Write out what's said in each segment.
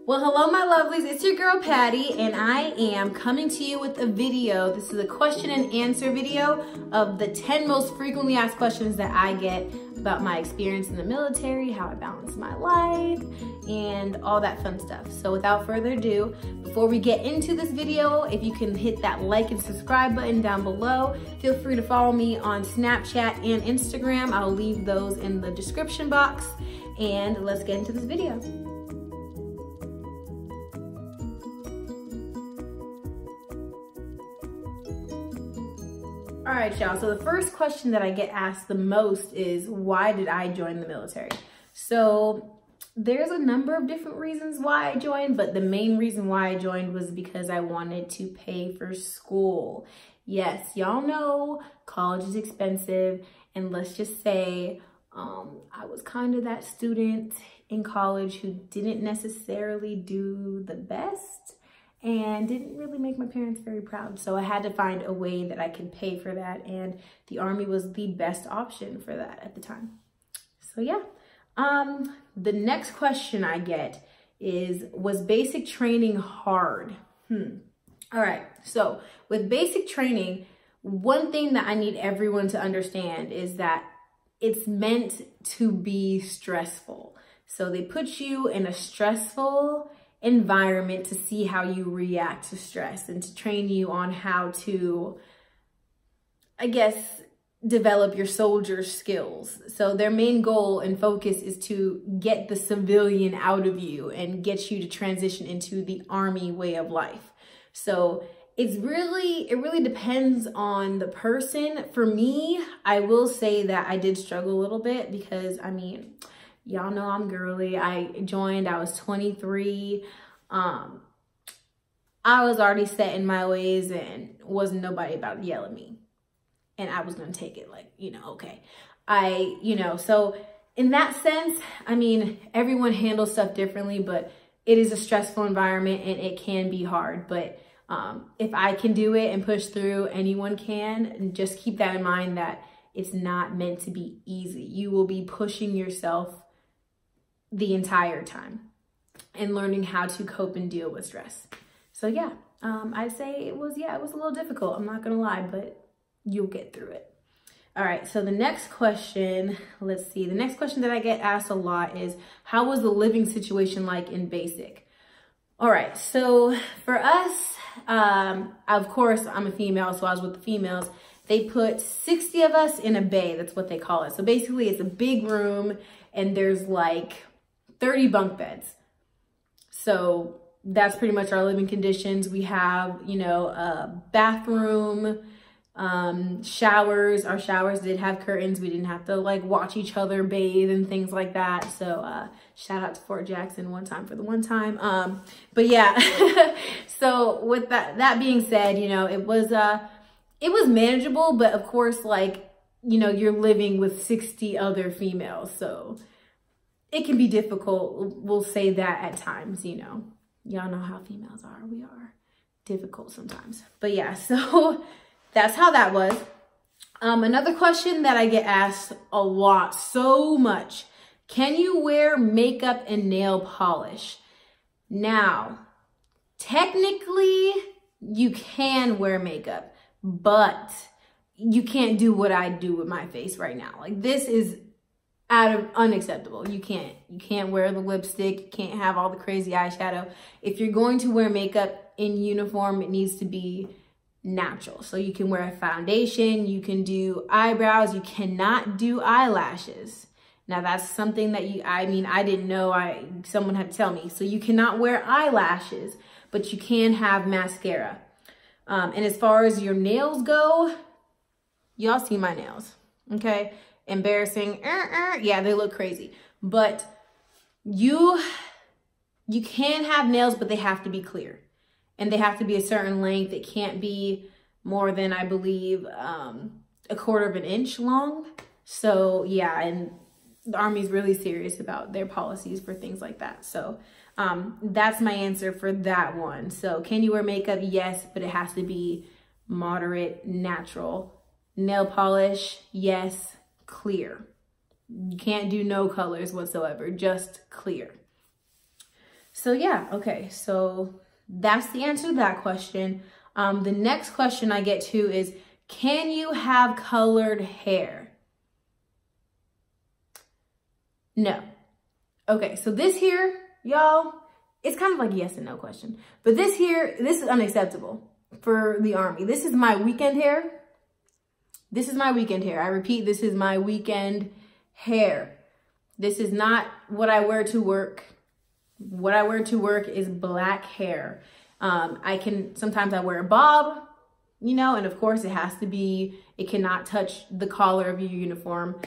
Well, hello my lovelies, it's your girl Patty and I am coming to you with a video. This is a question and answer video of the 10 most frequently asked questions that I get about my experience in the military, how I balance my life, and all that fun stuff. So without further ado, before we get into this video, if you can hit that like and subscribe button down below, feel free to follow me on Snapchat and Instagram. I'll leave those in the description box, and let's get into this video. All right, y'all, so the first question that I get asked the most is, why did I join the military? So there's a number of different reasons why I joined, but the main reason why I joined was because I wanted to pay for school. Yes, y'all know college is expensive, and let's just say I was kind of that student in college who didn't necessarily do the best and didn't really make my parents very proud. So I had to find a way that I could pay for that, and the Army was the best option for that at the time. So yeah, the next question I get is, was basic training hard? All right, so with basic training, one thing that I need everyone to understand is that it's meant to be stressful. So they put you in a stressful environment to see how you react to stress and to train you on how to, I guess, develop your soldier skills. So their main goal and focus is to get the civilian out of you and get you to transition into the Army way of life. So it really depends on the person. For me, I will say that I did struggle a little bit because, I mean, y'all know I'm girly. I joined, I was 23. I was already set in my ways and wasn't nobody about to yell at me. And I was going to take it like, okay. So in that sense, I mean, everyone handles stuff differently, but it is a stressful environment and it can be hard. But if I can do it and push through, anyone can. And just keep that in mind that it's not meant to be easy. You will be pushing yourself the entire time and learning how to cope and deal with stress. So yeah, I'd say it was a little difficult. I'm not gonna lie, but you'll get through it. All right, so the next question, let's see. The next question that I get asked a lot is, how was the living situation like in basic? All right, so for us, of course, I'm a female, so I was with the females. They put 60 of us in a bay, that's what they call it. So basically it's a big room and there's like 30 bunk beds. So that's pretty much our living conditions. We have, a bathroom, showers. Our showers did have curtains. We didn't have to like watch each other bathe and things like that. So shout out to Fort Jackson one time for the one time. But yeah, so with that being said, it was manageable, but of course, like, you're living with 60 other females. So it can be difficult. We'll say that at times, y'all know how females are. We are difficult sometimes. But yeah, so that's how that was. Another question that I get asked a lot, so much. Can you wear makeup and nail polish? Now, technically, you can wear makeup, but you can't do what I do with my face right now. Like, this is unacceptable. You can't wear the lipstick. You can't have all the crazy eyeshadow. If you're going to wear makeup in uniform, it needs to be natural. So you can wear a foundation, you can do eyebrows, you cannot do eyelashes. Now that's something that I didn't know, someone had to tell me. So you cannot wear eyelashes, but you can have mascara. And as far as your nails go, y'all see my nails, okay? Embarrassing. Yeah, they look crazy. But you can have nails, but they have to be clear. And they have to be a certain length. It can't be more than, I believe, a quarter of an inch long. So yeah, and the Army's really serious about their policies for things like that. So that's my answer for that one. So can you wear makeup? Yes, but it has to be moderate, natural. Nail polish, yes, clear. You can't do no colors whatsoever, just clear. So yeah, okay, so that's the answer to that question. The next question I get to is, can you have colored hair? No. Okay, so this here, y'all, it's kind of like a yes and no question. But this is unacceptable for the Army. This is my weekend hair. This is my weekend hair. I repeat, this is my weekend hair. This is not what I wear to work. What I wear to work is black hair. Sometimes I wear a bob, you know, and of course it cannot touch the collar of your uniform.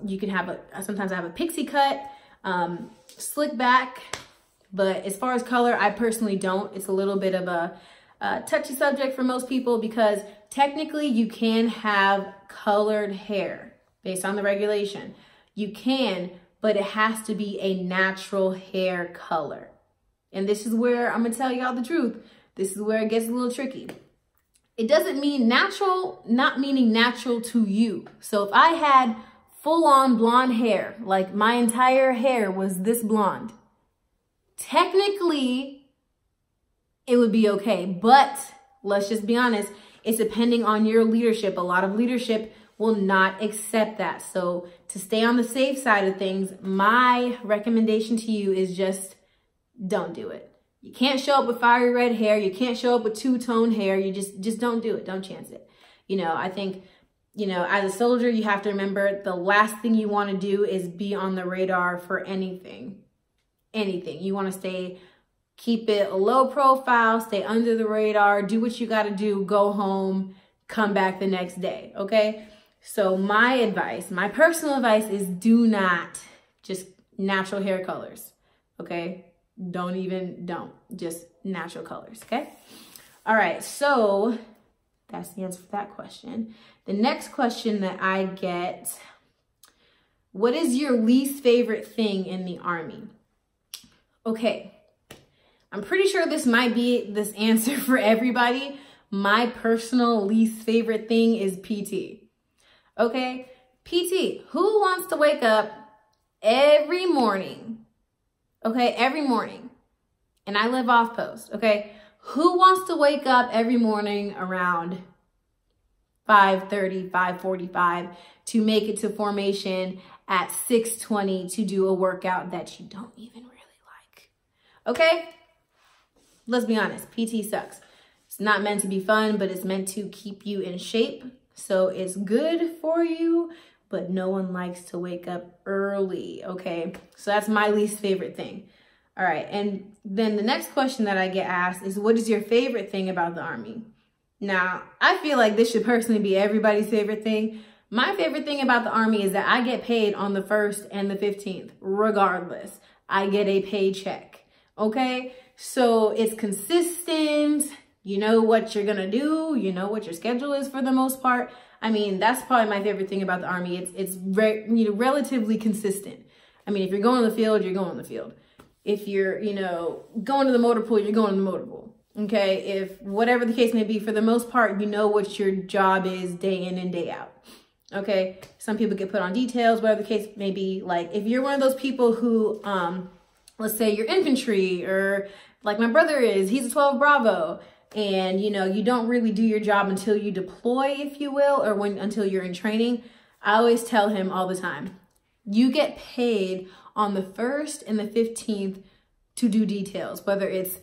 You can have sometimes I have a pixie cut, slick back, but as far as color, I personally don't. It's a little bit of a touchy subject for most people because technically you can have colored hair based on the regulation. You can, but it has to be a natural hair color. And this is where I'm gonna tell y'all the truth. This is where it gets a little tricky. It doesn't mean natural, not meaning natural to you. So if I had full-on blonde hair, like my entire hair was this blonde, technically it would be okay. But let's just be honest, it's depending on your leadership. A lot of leadership will not accept that. So to stay on the safe side of things, my recommendation to you is just don't do it. You can't show up with fiery red hair. You can't show up with two-tone hair. You just don't do it. Don't chance it. You know, I think, you know, as a soldier, you have to remember the last thing you want to do is be on the radar for anything. Anything. You want to keep it a low profile, stay under the radar, do what you got to do, go home, come back the next day. Okay. So my advice, my personal advice is do not just natural hair colors. Okay. Don't, just natural colors. Okay. All right. So that's the answer for that question. The next question that I get, what is your least favorite thing in the Army? Okay. I'm pretty sure this might be this answer for everybody. My personal least favorite thing is PT. Okay. PT, who wants to wake up every morning? Okay. Every morning. And I live off post. Okay. Who wants to wake up every morning around 5:30, 5:45 to make it to formation at 6:20 to do a workout that you don't even really like? Okay? Let's be honest, PT sucks. It's not meant to be fun, but it's meant to keep you in shape. So it's good for you, but no one likes to wake up early, okay? So that's my least favorite thing. All right, and then the next question that I get asked is, what is your favorite thing about the Army? Now, I feel like this should personally be everybody's favorite thing. My favorite thing about the Army is that I get paid on the 1st and the 15th, regardless. I get a paycheck, okay? So it's consistent. You know what you're gonna do. You know what your schedule is for the most part. I mean, that's probably my favorite thing about the Army. It's relatively consistent. I mean, if you're going to the field, you're going to the field. If you're, going to the motor pool, you're going to the motor pool. Okay, if whatever the case may be, for the most part, you know what your job is day in and day out. Okay, some people get put on details, whatever the case may be. Like if you're one of those people who, let's say you're infantry, or like my brother is, he's a 12 Bravo, and you don't really do your job until you deploy, if you will, or until you're in training. I always tell him all the time, you get paid on the 1st and the 15th to do details, whether it's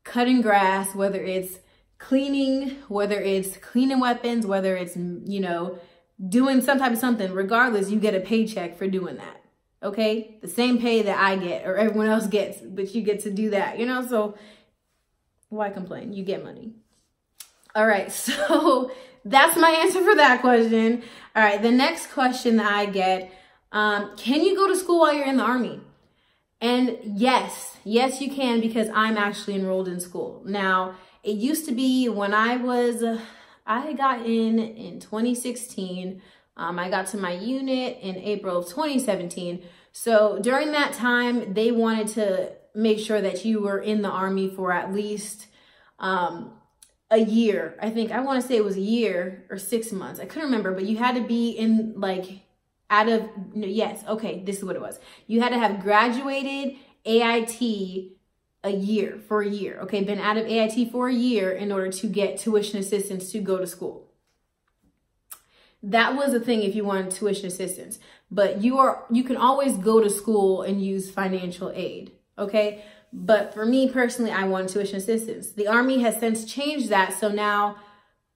cutting grass, whether it's cleaning, whether it's cleaning weapons, whether it's, doing some type of something. Regardless, you get a paycheck for doing that. Okay? The same pay that I get or everyone else gets, but you get to do that, so why complain? You get money. All right. So that's my answer for that question. All right. The next question that I get, can you go to school while you're in the Army? And yes, you can, because I'm actually enrolled in school. Now, it used to be when I got in 2016. I got to my unit in April of 2017. So during that time, they wanted to make sure that you were in the Army for at least a year. I want to say it was a year or 6 months. I couldn't remember, but you had to be in this is what it was. You had to have graduated AIT for a year, okay? Been out of AIT for a year in order to get tuition assistance to go to school. That was a thing if you wanted tuition assistance, but you can always go to school and use financial aid, okay? But for me personally, I wanted tuition assistance. The Army has since changed that, so now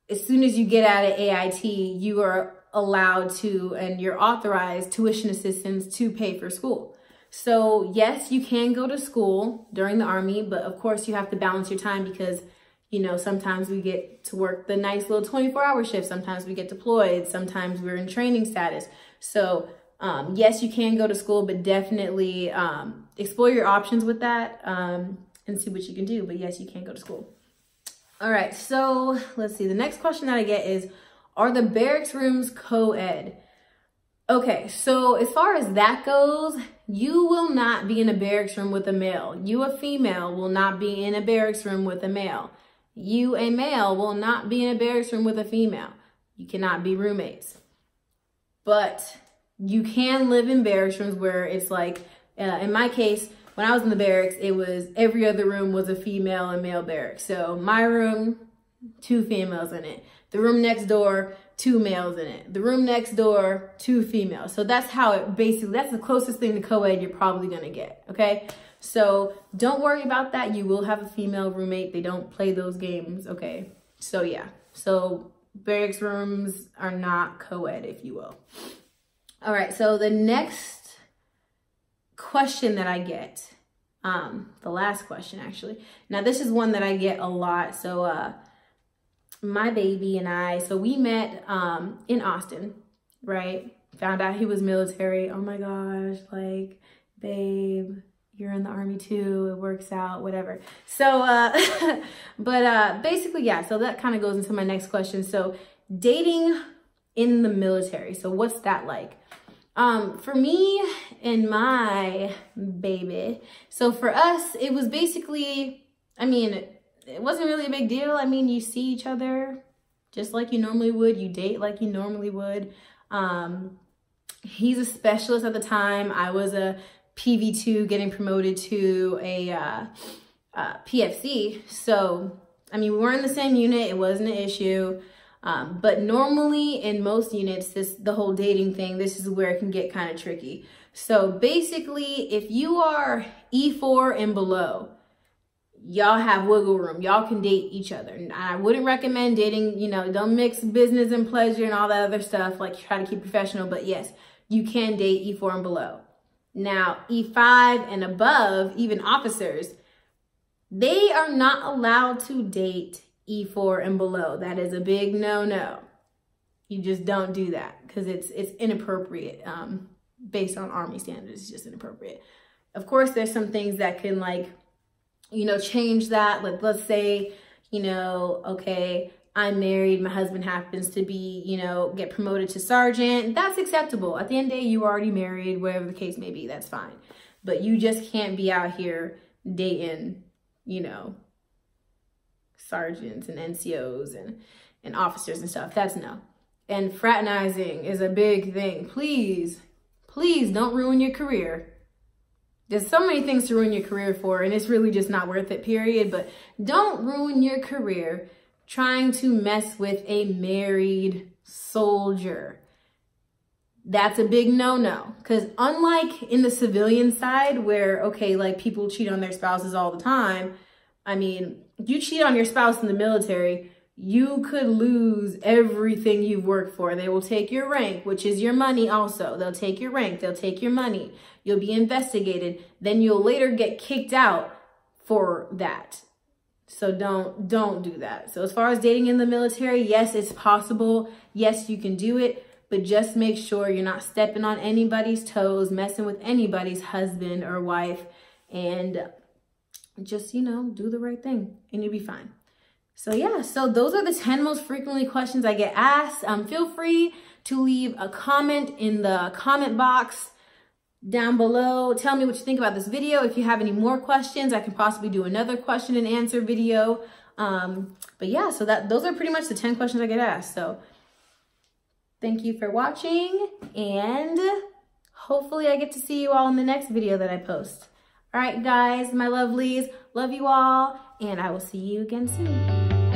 as soon as you get out of AIT, you are allowed to, and you're authorized tuition assistance to pay for school. So yes, you can go to school during the Army, but of course you have to balance your time because, you know, sometimes we get to work the nice little 24-hour shift. Sometimes we get deployed. Sometimes we're in training status. So yes, you can go to school, but definitely explore your options with that and see what you can do. But yes, you can go to school. All right, so let's see. The next question that I get is, are the barracks rooms co-ed? Okay, so as far as that goes, you will not be in a barracks room with a male. You, a female, will not be in a barracks room with a male. You, a male, will not be in a barracks room with a female. You cannot be roommates. But you can live in barracks rooms where it's like, in my case, when I was in the barracks, it was every other room was a female and male barracks. So my room, 2 females in it. The room next door, 2 males in it. The room next door, 2 females. So that's how it basically, that's the closest thing to co-ed you're probably gonna get, okay? So don't worry about that. You will have a female roommate. They don't play those games, okay? So yeah, so barracks rooms are not co-ed, if you will. All right, so the next question that I get, the last question actually. Now this is one that I get a lot. So my baby and I, so we met in Austin, right? Found out he was military. Oh my gosh, like, babe, you're in the Army too, it works out, whatever. So, but basically, yeah, so that kind of goes into my next question. So dating in the military, so what's that like? For me and my baby, so for us, it was basically, I mean, it wasn't really a big deal. I mean, you see each other just like you normally would. You date like you normally would. He's a specialist at the time. I was a PV2 getting promoted to a PFC. So, I mean, we were in the same unit. It wasn't an issue. But normally in most units, the whole dating thing, this is where it can get kind of tricky. So basically, if you are E4 and below, y'all have wiggle room. Y'all can date each other. And I wouldn't recommend dating, you know, don't mix business and pleasure and all that other stuff. Like, try to keep professional. But yes, you can date E4 and below. Now, E5 and above, even officers, they are not allowed to date E4 and below. That is a big no-no. You just don't do that because it's inappropriate. Based on Army standards, it's just inappropriate. Of course, there's some things that can, like, you know, change that. Like, let's say, you know, okay, I'm married, my husband happens to be, you know, get promoted to sergeant. That's acceptable. At the end of the day, you are already married, whatever the case may be, that's fine. But you just can't be out here dating, you know, sergeants and NCOs and officers and stuff. That's no. And fraternizing is a big thing. Please, please don't ruin your career. There's so many things to ruin your career for, and it's really just not worth it, period. But don't ruin your career trying to mess with a married soldier. That's a big no-no. Because unlike in the civilian side where, okay, like, people cheat on their spouses all the time, I mean, if you cheat on your spouse in the military, you could lose everything you've worked for. They will take your rank, which is your money also. They'll take your rank, they'll take your money. You'll be investigated. Then you'll later get kicked out for that. So don't do that. So as far as dating in the military, yes, it's possible. Yes, you can do it, but just make sure you're not stepping on anybody's toes, messing with anybody's husband or wife, and just, you know, do the right thing and you'll be fine. So yeah, so those are the 10 most frequently questions I get asked. Feel free to leave a comment in the comment box down below. Tell me what you think about this video. If you have any more questions, I can possibly do another question and answer video. But yeah, so those are pretty much the 10 questions I get asked. So thank you for watching, and hopefully I get to see you all in the next video that I post. All right, guys, my lovelies, love you all, and I will see you again soon.